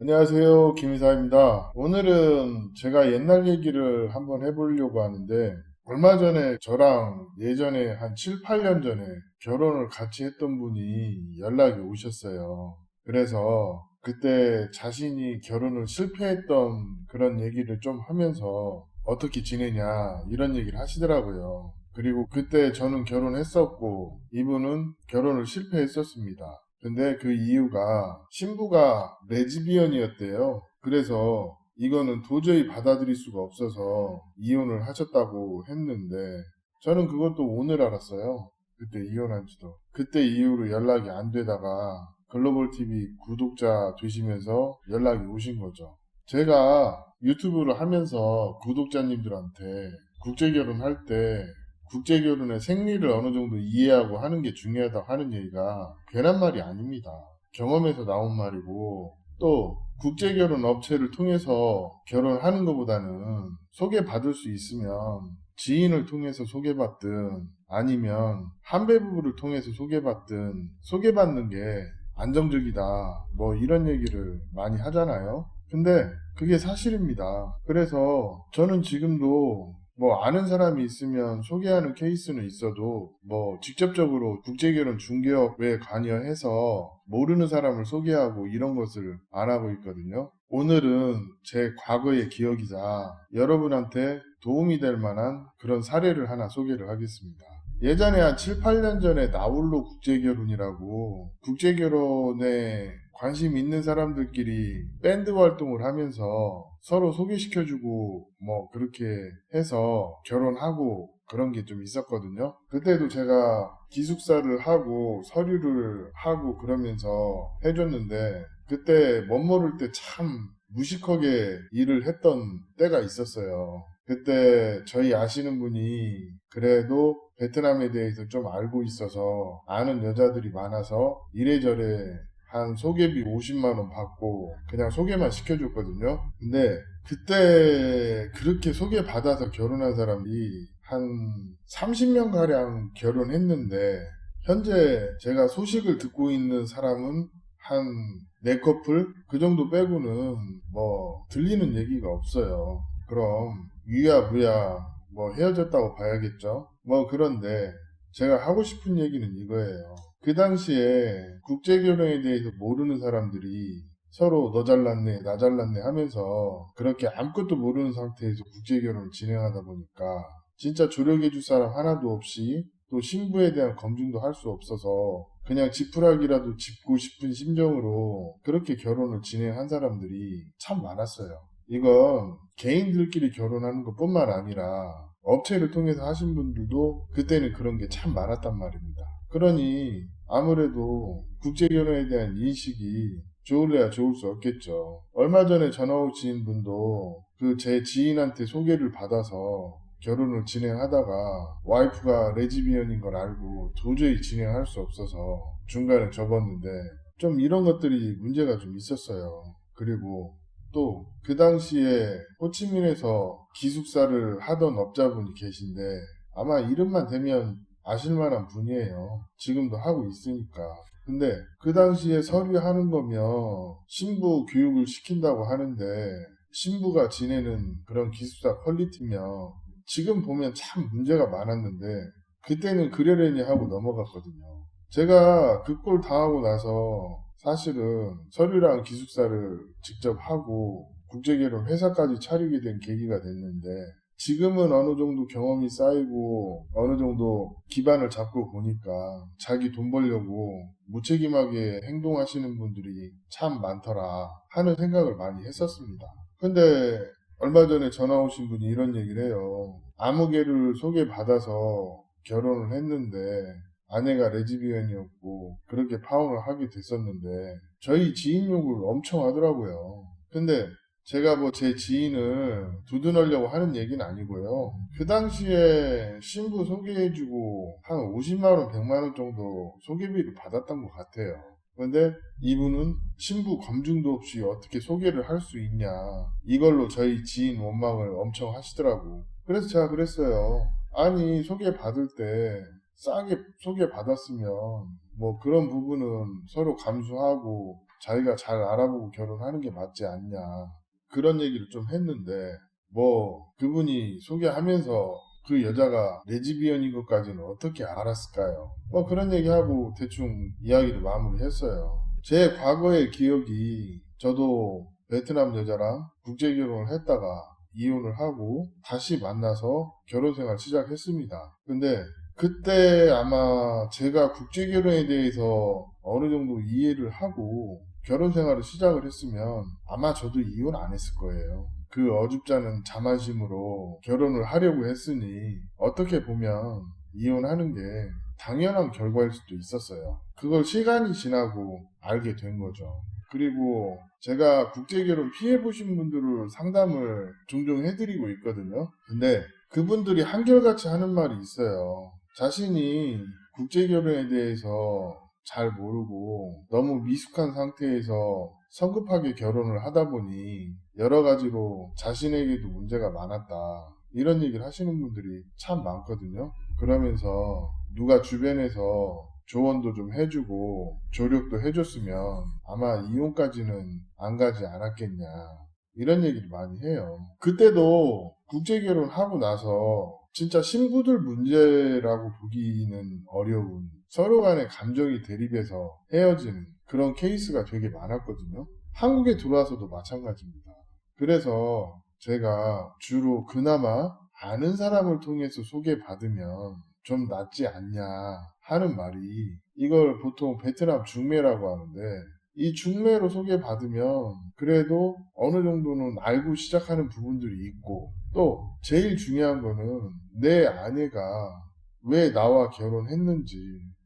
안녕하세요. 김이사입니다. 오늘은 제가 옛날 얘기를 한번 해보려고 하는데, 얼마 전에 저랑 예전에 한 7, 8년 전에 결혼을 같이 했던 분이 연락이 오셨어요. 그래서 그때 자신이 결혼을 실패했던 그런 얘기를 좀 하면서 어떻게 지내냐 이런 얘기를 하시더라고요. 그리고 그때 저는 결혼했었고 이분은 결혼을 실패했었습니다. 근데 그 이유가 신부가 레즈비언이었대요. 그래서 이거는 도저히 받아들일 수가 없어서 이혼을 하셨다고 했는데 저는 그것도 오늘 알았어요. 그때 이혼한지도. 그때 이후로 연락이 안 되다가 글로벌 TV 구독자 되시면서 연락이 오신 거죠. 제가 유튜브를 하면서 구독자님들한테 국제결혼 할 때 국제결혼의 생리를 어느 정도 이해하고 하는 게 중요하다고 하는 얘기가 괜한 말이 아닙니다. 경험에서 나온 말이고 또 국제결혼 업체를 통해서 결혼하는 것보다는 소개받을 수 있으면 지인을 통해서 소개받든 아니면 한배 부부를 통해서 소개받든 소개받는 게 안정적이다. 뭐 이런 얘기를 많이 하잖아요. 근데 그게 사실입니다. 그래서 저는 지금도 뭐 아는 사람이 있으면 소개하는 케이스는 있어도 뭐 직접적으로 국제결혼 중개업에 관여해서 모르는 사람을 소개하고 이런 것을 안 하고 있거든요. 오늘은 제 과거의 기억이자 여러분한테 도움이 될 만한 그런 사례를 하나 소개를 하겠습니다. 예전에 한 7, 8년 전에 나홀로 국제결혼이라고 국제결혼에 관심 있는 사람들끼리 밴드 활동을 하면서 서로 소개시켜주고 뭐 그렇게 해서 결혼하고 그런 게 좀 있었거든요. 그때도 제가 기숙사를 하고 서류를 하고 그러면서 해줬는데 그때 멋모를 때 참 무식하게 일을 했던 때가 있었어요. 그때 저희 아시는 분이 그래도 베트남에 대해서 좀 알고 있어서 아는 여자들이 많아서 이래저래 한 소개비 50만 원 받고 그냥 소개만 시켜줬거든요. 근데 그때 그렇게 소개받아서 결혼한 사람이 한 30명 가량 결혼했는데 현재 제가 소식을 듣고 있는 사람은 한 4커플 그 정도 빼고는 뭐 들리는 얘기가 없어요. 그럼 유야 무야 뭐 헤어졌다고 봐야겠죠. 뭐 그런데 제가 하고 싶은 얘기는 이거예요. 그 당시에 국제결혼에 대해서 모르는 사람들이 서로 너 잘났네 나 잘났네 하면서 그렇게 아무것도 모르는 상태에서 국제결혼을 진행하다 보니까 진짜 조력해줄 사람 하나도 없이 또 신부에 대한 검증도 할 수 없어서 그냥 지푸라기라도 짚고 싶은 심정으로 그렇게 결혼을 진행한 사람들이 참 많았어요. 이건 개인들끼리 결혼하는 것뿐만 아니라 업체를 통해서 하신 분들도 그때는 그런 게 참 많았단 말입니다. 그러니 아무래도 국제결혼에 대한 인식이 좋을래야 좋을 수 없겠죠. 얼마 전에 전화 오신 분도 그 제 지인한테 소개를 받아서 결혼을 진행하다가 와이프가 레즈비언인 걸 알고 도저히 진행할 수 없어서 중간에 접었는데 좀 이런 것들이 문제가 좀 있었어요. 그리고 또 그 당시에 호치민에서 기숙사를 하던 업자분이 계신데 아마 이름만 대면 아실만한 분이에요. 지금도 하고 있으니까. 근데 그 당시에 서류하는 거면 신부 교육을 시킨다고 하는데 신부가 지내는 그런 기숙사 퀄리티면 지금 보면 참 문제가 많았는데 그때는 그러려니 하고 넘어갔거든요. 제가 그 꼴 당하고 나서 사실은 서류랑 기숙사를 직접 하고 국제결혼 회사까지 차리게 된 계기가 됐는데 지금은 어느 정도 경험이 쌓이고 어느 정도 기반을 잡고 보니까 자기 돈 벌려고 무책임하게 행동하시는 분들이 참 많더라 하는 생각을 많이 했었습니다. 근데 얼마 전에 전화 오신 분이 이런 얘기를 해요. 아무개를 소개받아서 결혼을 했는데 아내가 레즈비언이었고 그렇게 파혼을 하게 됐었는데 저희 지인 욕을 엄청 하더라고요. 근데 제가 뭐 제 지인을 두둔하려고 하는 얘기는 아니고요. 그 당시에 신부 소개해주고 한 50만원, 100만원 정도 소개비를 받았던 것 같아요. 근데 이분은 신부 검증도 없이 어떻게 소개를 할 수 있냐. 이걸로 저희 지인 원망을 엄청 하시더라고. 그래서 제가 그랬어요. 아니, 소개받을 때 싸게 소개받았으면 뭐 그런 부분은 서로 감수하고 자기가 잘 알아보고 결혼하는 게 맞지 않냐. 그런 얘기를 좀 했는데, 뭐, 그분이 소개하면서 그 여자가 레즈비언인 것까지는 어떻게 알았을까요? 뭐 그런 얘기하고 대충 이야기를 마무리했어요. 제 과거의 기억이, 저도 베트남 여자랑 국제 결혼을 했다가 이혼을 하고 다시 만나서 결혼 생활 시작했습니다. 근데 그때 아마 제가 국제 결혼에 대해서 어느 정도 이해를 하고 결혼 생활을 시작을 했으면 아마 저도 이혼 안 했을 거예요. 그 어줍잖은 자만심으로 결혼을 하려고 했으니 어떻게 보면 이혼하는 게 당연한 결과일 수도 있었어요. 그걸 시간이 지나고 알게 된 거죠. 그리고 제가 국제결혼 피해보신 분들을 상담을 종종 해드리고 있거든요. 근데 그분들이 한결같이 하는 말이 있어요. 자신이 국제결혼에 대해서 잘 모르고 너무 미숙한 상태에서 성급하게 결혼을 하다 보니 여러 가지로 자신에게도 문제가 많았다. 이런 얘기를 하시는 분들이 참 많거든요. 그러면서 누가 주변에서 조언도 좀 해주고 조력도 해줬으면 아마 이혼까지는 안 가지 않았겠냐. 이런 얘기를 많이 해요. 그때도 국제결혼 하고 나서 진짜 신부들 문제라고 보기는 어려운 서로 간의 감정이 대립해서 헤어지는 그런 케이스가 되게 많았거든요. 한국에 들어와서도 마찬가지입니다. 그래서 제가 주로 그나마 아는 사람을 통해서 소개받으면 좀 낫지 않냐 하는 말이, 이걸 보통 베트남 중매라고 하는데, 이 중매로 소개받으면 그래도 어느 정도는 알고 시작하는 부분들이 있고, 또 제일 중요한 거는 내 아내가 왜 나와 결혼했는지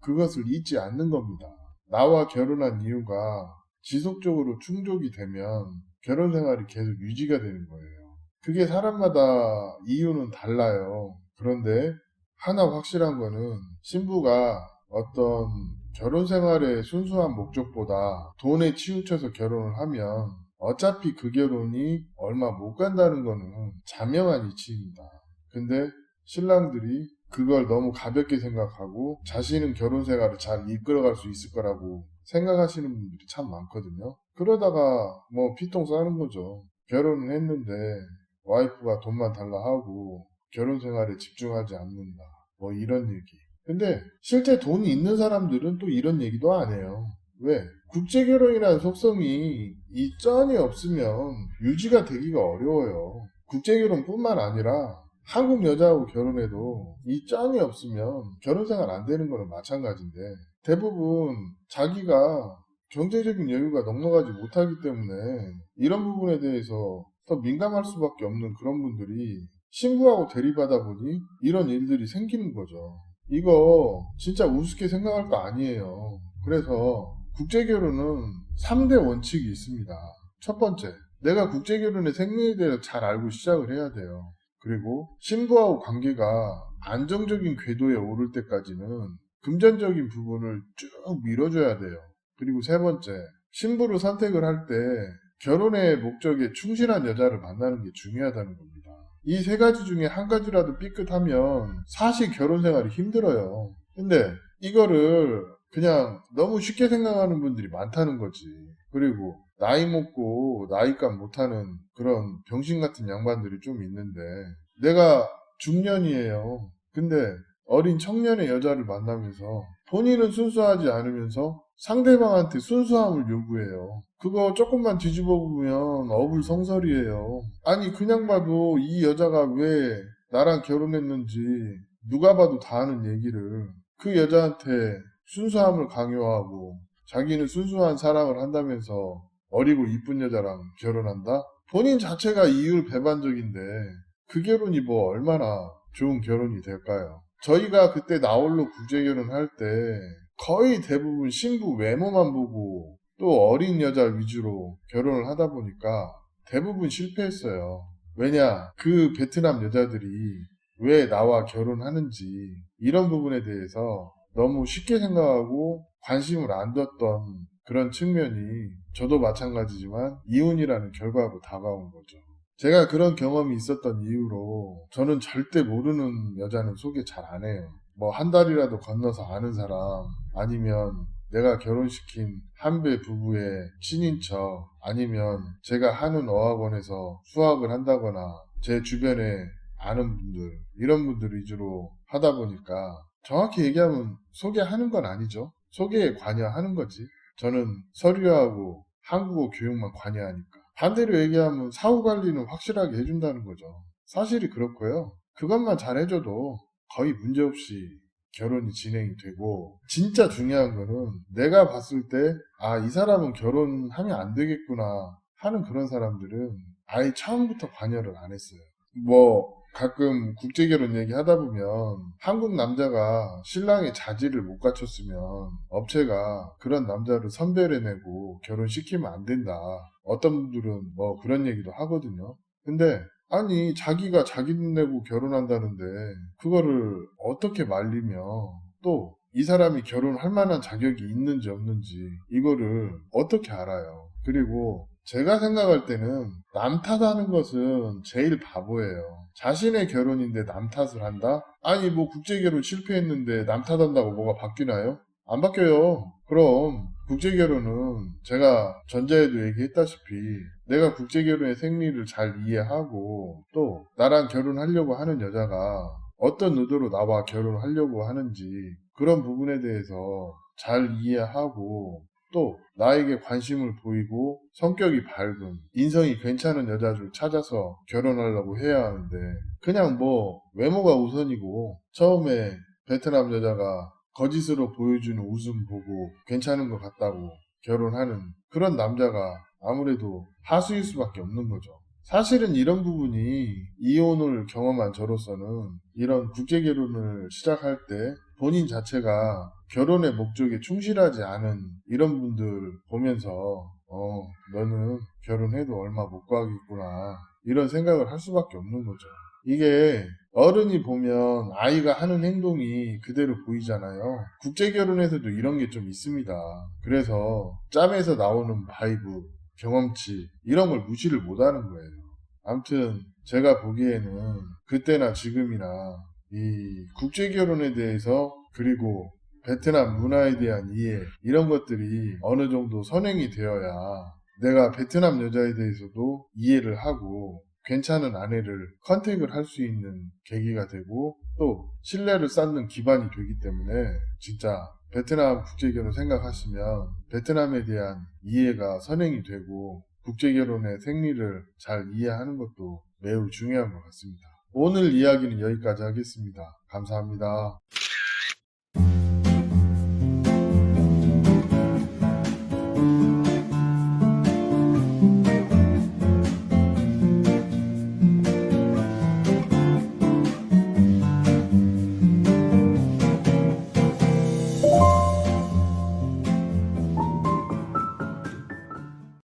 그것을 잊지 않는 겁니다. 나와 결혼한 이유가 지속적으로 충족이 되면 결혼 생활이 계속 유지가 되는 거예요. 그게 사람마다 이유는 달라요. 그런데 하나 확실한 거는 신부가 어떤 결혼 생활의 순수한 목적보다 돈에 치우쳐서 결혼을 하면 어차피 그 결혼이 얼마 못 간다는 거는 자명한 이치입니다. 근데 신랑들이 그걸 너무 가볍게 생각하고 자신은 결혼 생활을 잘 이끌어갈 수 있을 거라고 생각하시는 분들이 참 많거든요. 그러다가 뭐 피똥 싸는 거죠. 결혼을 했는데 와이프가 돈만 달라 하고 결혼 생활에 집중하지 않는다. 뭐 이런 얘기. 근데 실제 돈이 있는 사람들은 또 이런 얘기도 안 해요. 왜? 국제결혼이라는 속성이 이 쩐이 없으면 유지가 되기가 어려워요. 국제결혼뿐만 아니라 한국 여자하고 결혼해도 이 쩐이 없으면 결혼 생활 안 되는 거는 마찬가지인데, 대부분 자기가 경제적인 여유가 넉넉하지 못하기 때문에 이런 부분에 대해서 더 민감할 수밖에 없는 그런 분들이 신부하고 대립하다 보니 이런 일들이 생기는 거죠. 이거 진짜 우습게 생각할 거 아니에요. 그래서 국제결혼은 3대 원칙이 있습니다. 첫 번째, 내가 국제결혼의 생리에 대해서 잘 알고 시작을 해야 돼요. 그리고 신부하고 관계가 안정적인 궤도에 오를 때까지는 금전적인 부분을 쭉 밀어줘야 돼요. 그리고 세 번째, 신부를 선택을 할 때 결혼의 목적에 충실한 여자를 만나는 게 중요하다는 겁니다. 이 세 가지 중에 한 가지라도 삐끗하면 사실 결혼 생활이 힘들어요. 근데 이거를 그냥 너무 쉽게 생각하는 분들이 많다는 거지. 그리고 나이 먹고 나이값 못하는 그런 병신 같은 양반들이 좀 있는데, 내가 중년이에요. 근데 어린 청년의 여자를 만나면서 본인은 순수하지 않으면서 상대방한테 순수함을 요구해요. 그거 조금만 뒤집어 보면 어불성설이에요. 아니 그냥 봐도 이 여자가 왜 나랑 결혼했는지 누가 봐도 다 아는 얘기를 그 여자한테 순수함을 강요하고 자기는 순수한 사랑을 한다면서 어리고 이쁜 여자랑 결혼한다? 본인 자체가 이율배반적인데 그 결혼이 뭐 얼마나 좋은 결혼이 될까요? 저희가 그때 나홀로 국제결혼할 때 거의 대부분 신부 외모만 보고 또 어린 여자 위주로 결혼을 하다 보니까 대부분 실패했어요. 왜냐? 그 베트남 여자들이 왜 나와 결혼하는지 이런 부분에 대해서 너무 쉽게 생각하고 관심을 안 뒀던 그런 측면이 저도 마찬가지지만 이혼이라는 결과로 다가온 거죠. 제가 그런 경험이 있었던 이유로 저는 절대 모르는 여자는 소개 잘 안 해요. 뭐 한 달이라도 건너서 아는 사람, 아니면 내가 결혼시킨 한배 부부의 친인척 아니면 제가 하는 어학원에서 수학을 한다거나 제 주변에 아는 분들 이런 분들 위주로 하다 보니까 정확히 얘기하면 소개하는 건 아니죠. 소개에 관여하는 거지. 저는 서류하고 한국어 교육만 관여하니까. 반대로 얘기하면 사후 관리는 확실하게 해준다는 거죠. 사실이 그렇고요. 그것만 잘해줘도 거의 문제없이 결혼이 진행이 되고, 진짜 중요한 거는 내가 봤을 때 이 사람은 결혼하면 안 되겠구나 하는 그런 사람들은 아예 처음부터 관여를 안 했어요. 뭐 가끔 국제결혼 얘기하다 보면 한국 남자가 신랑의 자질을 못 갖췄으면 업체가 그런 남자를 선별해내고 결혼시키면 안 된다. 어떤 분들은 뭐 그런 얘기도 하거든요. 근데 아니 자기가 자기 돈 내고 결혼한다는데 그거를 어떻게 말리며 또 이 사람이 결혼할 만한 자격이 있는지 없는지 이거를 어떻게 알아요. 그리고 제가 생각할 때는 남 탓하는 것은 제일 바보예요. 자신의 결혼인데 남 탓을 한다? 아니 뭐 국제결혼 실패했는데 남 탓한다고 뭐가 바뀌나요? 안 바뀌어요. 그럼 국제결혼은 제가 전자에도 얘기했다시피 내가 국제결혼의 생리를 잘 이해하고 또 나랑 결혼하려고 하는 여자가 어떤 의도로 나와 결혼하려고 하는지 그런 부분에 대해서 잘 이해하고 또 나에게 관심을 보이고 성격이 밝은 인성이 괜찮은 여자를 찾아서 결혼하려고 해야 하는데 그냥 뭐 외모가 우선이고 처음에 베트남 여자가 거짓으로 보여주는 웃음 보고 괜찮은 것 같다고 결혼하는 그런 남자가 아무래도 하수일 수밖에 없는 거죠. 사실은 이런 부분이 이혼을 경험한 저로서는 이런 국제결혼을 시작할 때 본인 자체가 결혼의 목적에 충실하지 않은 이런 분들 보면서 너는 결혼해도 얼마 못 구하겠구나 이런 생각을 할 수밖에 없는 거죠. 이게 어른이 보면 아이가 하는 행동이 그대로 보이잖아요. 국제결혼에서도 이런 게 좀 있습니다. 그래서 짬에서 나오는 바이브, 경험치 이런 걸 무시를 못하는 거예요. 아무튼 제가 보기에는 그때나 지금이나 이 국제결혼에 대해서 그리고 베트남 문화에 대한 이해 이런 것들이 어느 정도 선행이 되어야 내가 베트남 여자에 대해서도 이해를 하고 괜찮은 아내를 컨택을 할 수 있는 계기가 되고 또 신뢰를 쌓는 기반이 되기 때문에 진짜 베트남 국제결혼 생각하시면 베트남에 대한 이해가 선행이 되고 국제결혼의 생리를 잘 이해하는 것도 매우 중요한 것 같습니다. 오늘 이야기는 여기까지 하겠습니다. 감사합니다.